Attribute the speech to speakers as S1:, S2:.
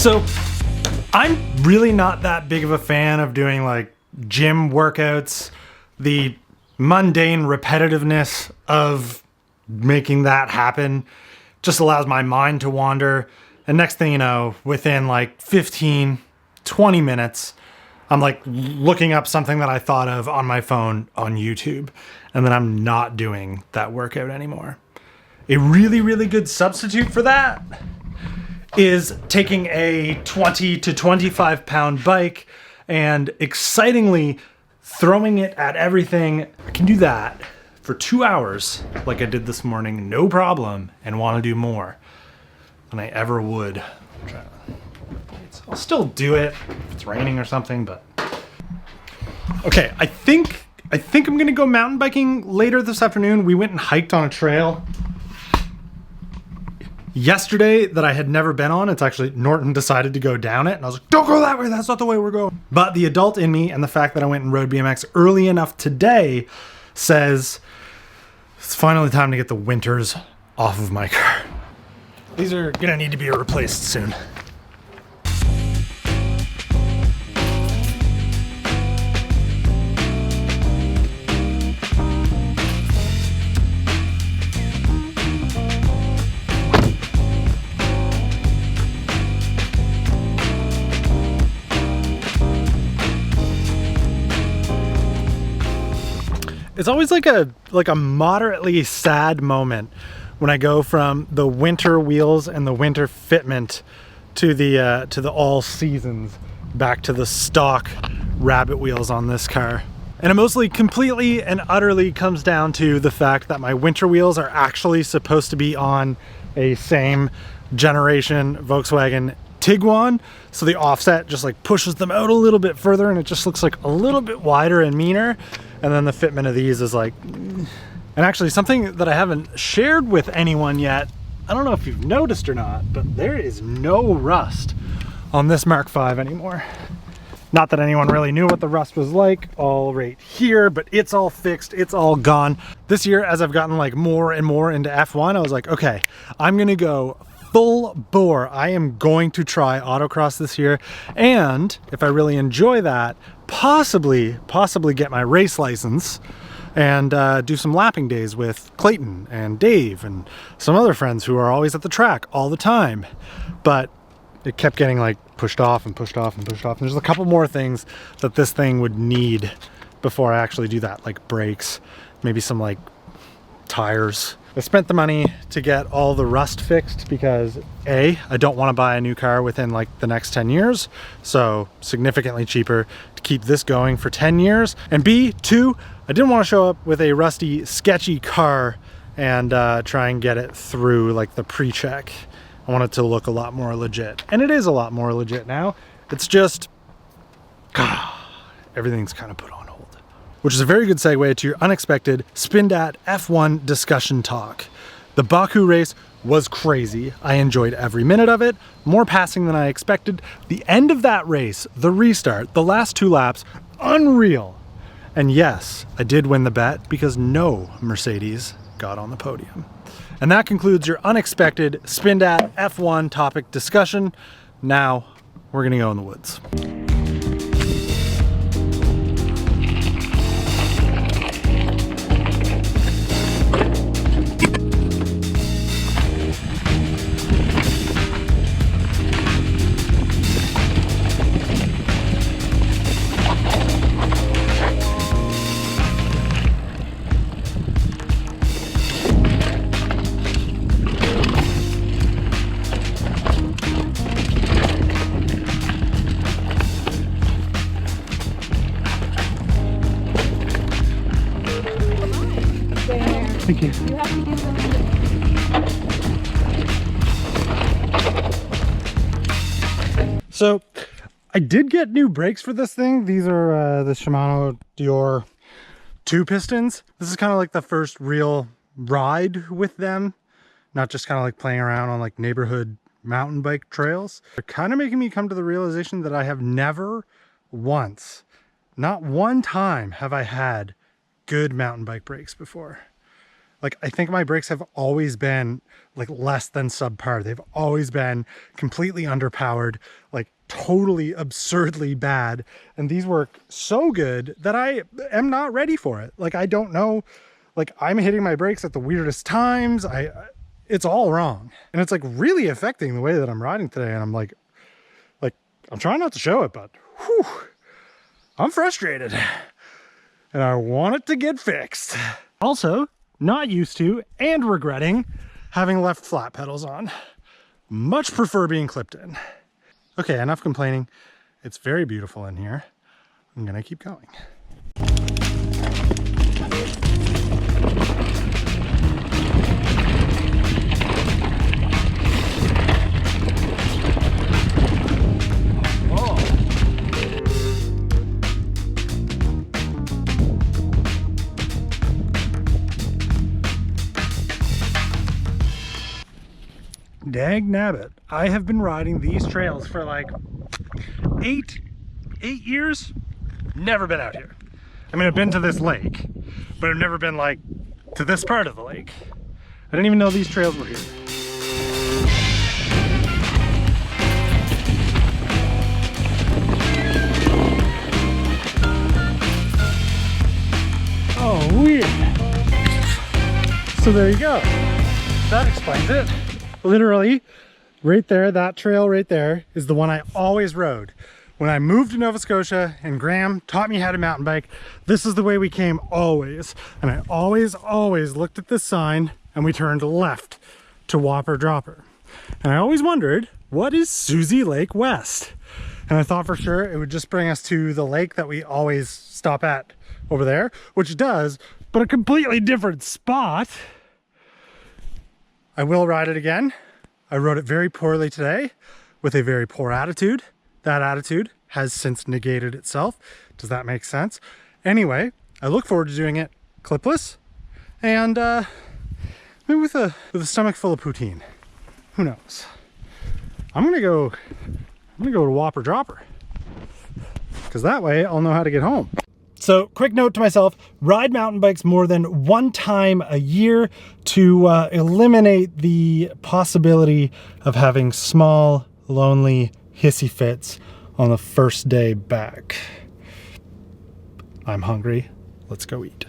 S1: So I'm really not that big of a fan of doing like gym workouts. The mundane repetitiveness of making that happen just allows my mind to wander. And next thing you know, within like 15, 20 minutes, I'm like looking up something that I thought of on my phone on YouTube, and then I'm not doing that workout anymore. A really, really good substitute for that is taking a 20 to 25 pound bike and excitingly throwing it at everything. I can do that for 2 hours like I did this morning, no problem, and want to do more than I ever would. I'll still do it if it's raining or something, but okay, I think I'm gonna go mountain biking later this afternoon. We went and hiked on a trail yesterday that I had never been on. It's actually, Norton decided to go down it, and I was like, don't go that way, that's not the way we're going. But the adult in me and the fact that I went and rode BMX early enough today says it's finally time to get the winters off of my car. These are gonna need to be replaced soon. It's always like a moderately sad moment when I go from the winter wheels and the winter fitment to the all seasons back to the stock rabbit wheels on this car. And it mostly completely and utterly comes down to the fact that my winter wheels are actually supposed to be on a same generation Volkswagen Tiguan, so the offset just like pushes them out a little bit further and it just looks like a little bit wider and meaner. And then the fitment of these is like, and actually something that I haven't shared with anyone yet, I don't know if you've noticed or not, but there is no rust on this Mark V anymore. Not that anyone really knew what the rust was like all right here, but it's all fixed, it's all gone. This year, as I've gotten like more and more into F1, I was like, okay, I'm gonna go full bore. I am going to try autocross this year, and if I really enjoy that, possibly get my race license and do some lapping days with Clayton and Dave and some other friends who are always at the track all the time. But it kept getting like pushed off and pushed off and pushed off. And there's a couple more things that this thing would need before I actually do that, like brakes, maybe some like tires. I spent the money to get all the rust fixed because A, I don't want to buy a new car within like the next 10 years. So significantly cheaper to keep this going for 10 years. And B, 2, I didn't want to show up with a rusty, sketchy car and try and get it through like the pre-check. I want it to look a lot more legit. And it is a lot more legit now. It's just, everything's kind of put on hold. Which is a very good segue to your unexpected Spindatt F1 discussion talk. The Baku race was crazy. I enjoyed every minute of it, more passing than I expected. The end of that race, the restart, the last 2 laps, unreal. And yes, I did win the bet because no Mercedes got on the podium. And that concludes your unexpected Spindatt F1 topic discussion. Now we're gonna go in the woods. Thank you. You have to give them. So I did get new brakes for this thing. These are the Shimano Dior 2 pistons. This is kind of like the first real ride with them, not just kind of like playing around on like neighborhood mountain bike trails. They're kind of making me come to the realization that I have never once, not one time, have I had good mountain bike brakes before. Like, I think my brakes have always been like less than subpar. They've always been completely underpowered, like totally absurdly bad. And these work so good that I am not ready for it. Like, I don't know, like I'm hitting my brakes at the weirdest times. It's all wrong. And it's like really affecting the way that I'm riding today. And I'm like I'm trying not to show it, but whew, I'm frustrated and I want it to get fixed. Also, not used to and regretting having left flat pedals on. Much prefer being clipped in. Okay, enough complaining. It's very beautiful in here. I'm gonna keep going. Dag nabbit, I have been riding these trails for like eight years. Never been out here. I mean, I've been to this lake, but I've never been like to this part of the lake. I didn't even know these trails were here. Oh, weird. So there you go. That explains it. Literally, right there, that trail right there is the one I always rode. When I moved to Nova Scotia and Graham taught me how to mountain bike, this is the way we came always. And I always looked at this sign and we turned left to Whopper Dropper. And I always wondered, what is Susie Lake West? And I thought for sure it would just bring us to the lake that we always stop at over there, which it does, but a completely different spot. I will ride it again. I rode it very poorly today with a very poor attitude. That attitude has since negated itself. Does that make sense? Anyway, I look forward to doing it clipless and maybe with a stomach full of poutine. Who knows? I'm gonna go to Whopper Dropper because that way I'll know how to get home. So, quick note to myself, ride mountain bikes more than one time a year to eliminate the possibility of having small, lonely, hissy fits on the first day back. I'm hungry. Let's go eat.